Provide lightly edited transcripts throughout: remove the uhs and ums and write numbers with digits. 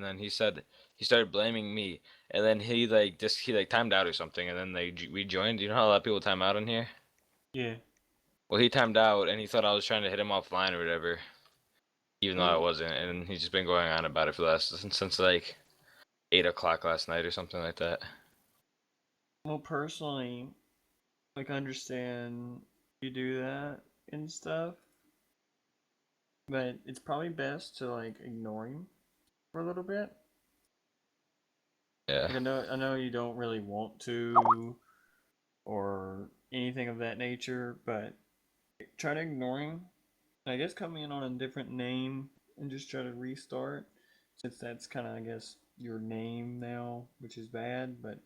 and then he started blaming me, and then he timed out or something, and then they rejoined. You know how a lot of people time out in here? Yeah. Well, he timed out, and he thought I was trying to hit him offline or whatever, even though I Well, wasn't, and he's just been going on about it for the last since like 8 o'clock last night or something like that. well, personally, like I understand you do that and stuff, but it's probably best to like ignore him for a little bit. Yeah. Like I know you don't really want to or anything of that nature, but try to ignore him. I guess come in on a different name and just try to restart, since that's kind of I guess your name now, which is bad. But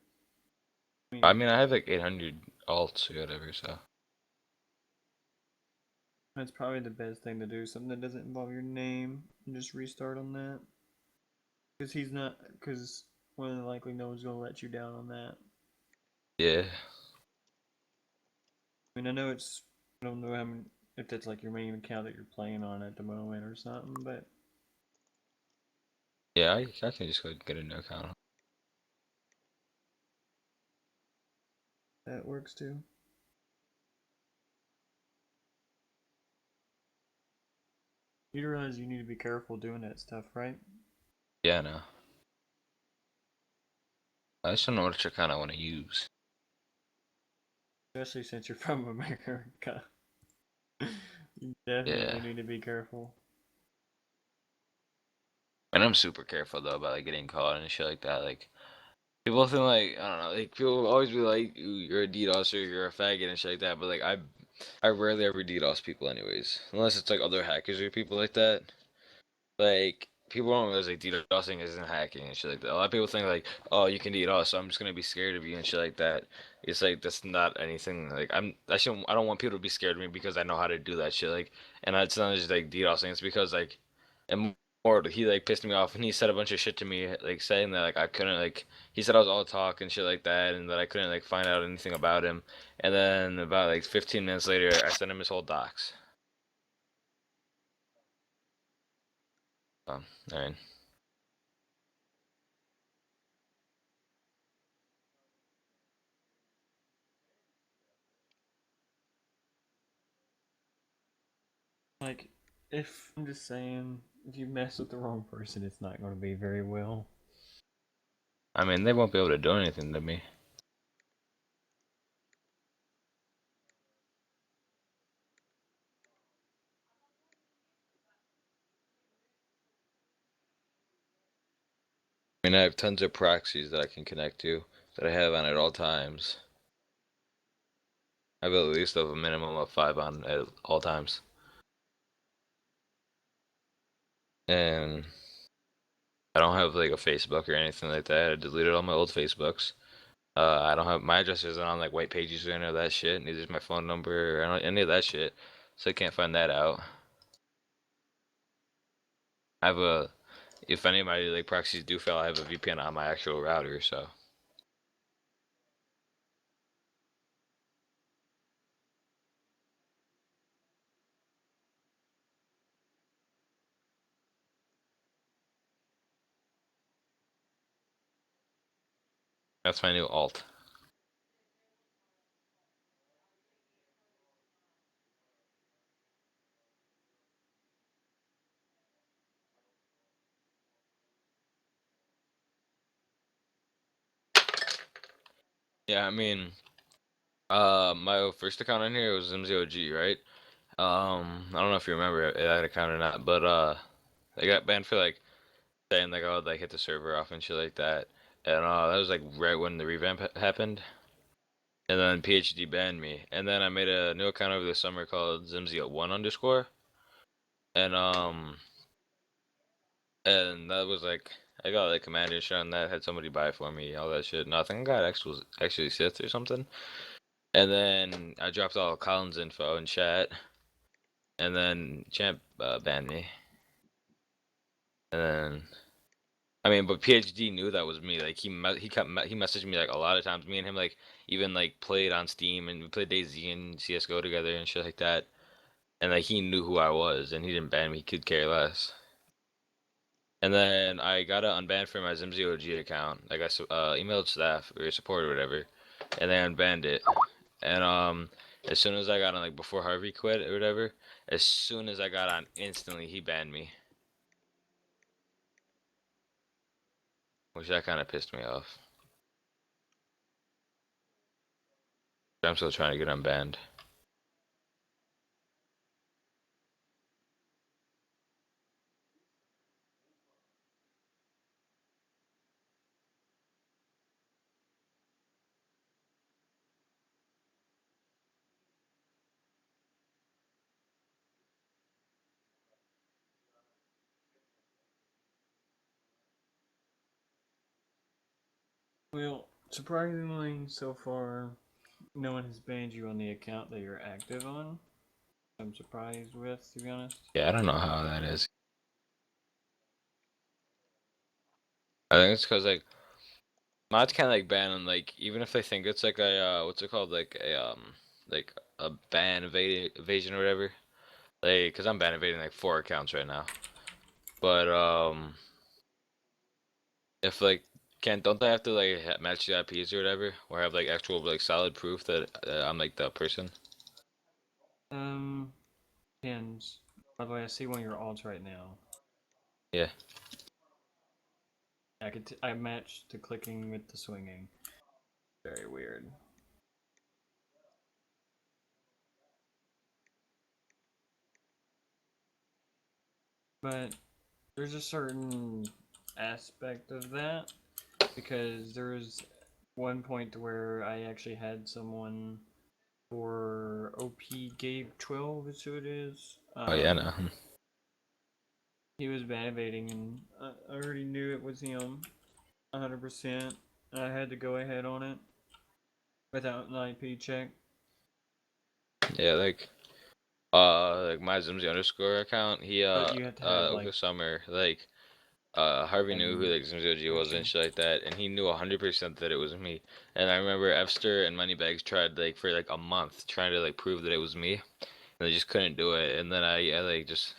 I I mean, mean, I have like 800 alts or whatever, so. that's probably the best thing to do. Something that doesn't involve your name and just restart on that. Because he's not. Because more than likely, no one's gonna let you down on that. Yeah. I mean, I know it's. I don't know how many, if that's like your main account that you're playing on at the moment or something, but Yeah, I can just go get a new account. that works too. You realize you need to be careful doing that stuff, right? Yeah, no. I just don't know which account I want to use. Especially since you're from America. You Yeah. definitely need to be careful. And I'm super careful though about like getting caught and shit like that. Like people think like I don't know, like people always be like, "Ooh, you're a DDoSer, you're a faggot and shit like that." But like I rarely ever DDoS people anyways, unless it's like other hackers or people like that. Like people don't realize like DDoSing isn't hacking and shit like that. A lot of people think like, oh, you can DDoS, so I'm just gonna be scared of you and shit like that. It's like that's not anything. Like I don't want people to be scared of me because I know how to do that shit. Like, and it's not just like DDoSing. It's because like, and more he like pissed me off and he said a bunch of shit to me like saying that like I couldn't like he said I was all talk and shit like that and that I couldn't like find out anything about him. And then about like 15 minutes later, I sent him his whole docs. I mean, Like, if I'm just saying, if you mess with the wrong person, it's not going to be very well. they won't be able to do anything to me. I have tons of proxies that I can connect to that I have on at all times. I have at least of a minimum of 5 on at all times. And I don't have like a Facebook or anything like that. I deleted all my old Facebooks. I don't have my address isn't on like white pages or any of that shit. Neither is my phone number or any of that shit. So I can't find that out. I have a if any of my like proxies do fail, I have a VPN on my actual router, so that's my new alt. Yeah, my first account on here was Zimzy OG, right? I don't know if you remember that account or not, but they got banned for like saying like oh they hit the server off and shit like that, and that was like right when the revamp happened, and then PhD banned me, and then I made a new account over the summer called Zimzy1 underscore, and and that was like I got like commander shit on that, had somebody buy it for me, all that shit. Nothing, I got actually Sith or something, and then I dropped all Colin's info in chat, and then Champ banned me, and then. But PhD knew that was me. Like he messaged me like a lot of times. Me and him like even like played on Steam and we played DayZ and CS:GO together and shit like that. And like he knew who I was and he didn't ban me. He could care less. And then I got it unbanned from my Zimzy OG account. Like I emailed staff or support or whatever, and they unbanned it. And as soon as I got on, like before Harvey quit or whatever, as soon as I got on, instantly he banned me, which that kind of pissed me off. But I'm still trying to get unbanned. Well, surprisingly, so far, no one has banned you on the account that you're active on. I'm surprised with, to be honest. Yeah, I don't know how that is. I think it's because like mods can't like ban on like even if they think it's like a what's it called like a ban evasion or whatever. Like, cause I'm ban evading like 4 accounts right now. But if like can't don't they have to like match the IPs or whatever, or have like actual like solid proof that I'm like the person? Um, Depends. By the way, I see one of your alts right now. Yeah. I matched the clicking with the swinging. Very weird. But there's a certain aspect of that because there was one point where I actually had someone for OP Gabe 12 is who it is. Oh yeah, no. He was ban evading and I already knew it was him 100%. I had to go ahead on it without an IP check. Yeah, like my Zimzy underscore account, he But you have to have over like the summer, like Harvey knew who admin like Zimzy OG was and permission. shit like that, and he knew 100% that it was me. And I remember Epster and Moneybags tried like for like a month trying to like prove that it was me, and they just couldn't do it. And then I like just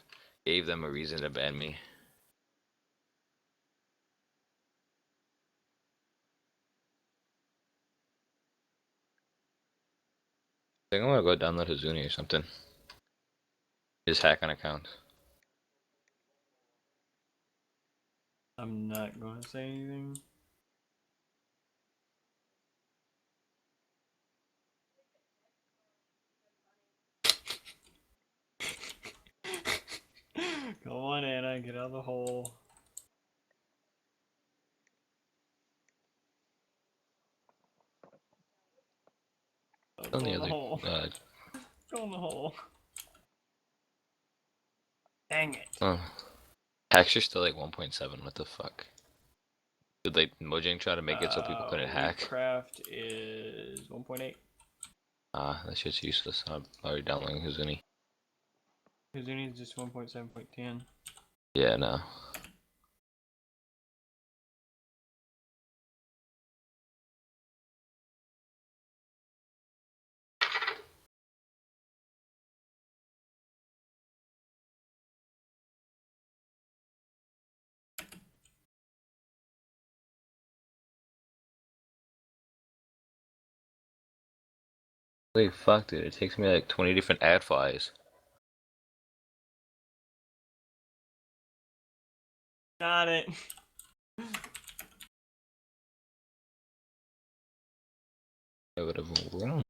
gave them a reason to ban me. I think I'm gonna go download Hazuni or something. Just hack an account. I'm not going to say anything. Come on, Anna, get out of the hole. On Go the in the other, hole. Go in the hole. Dang it. oh, hacks are still like 1.7. What the fuck? Did like Mojang try to make it so people couldn't hack? Weedcraft is 1.8. Ah, that shit's useless. I'm already downloading Hazuni. Kazuni is just 1.7.10. Yeah, no. Holy fuck, dude! It takes me like 20 different ad files. Got it. I would have.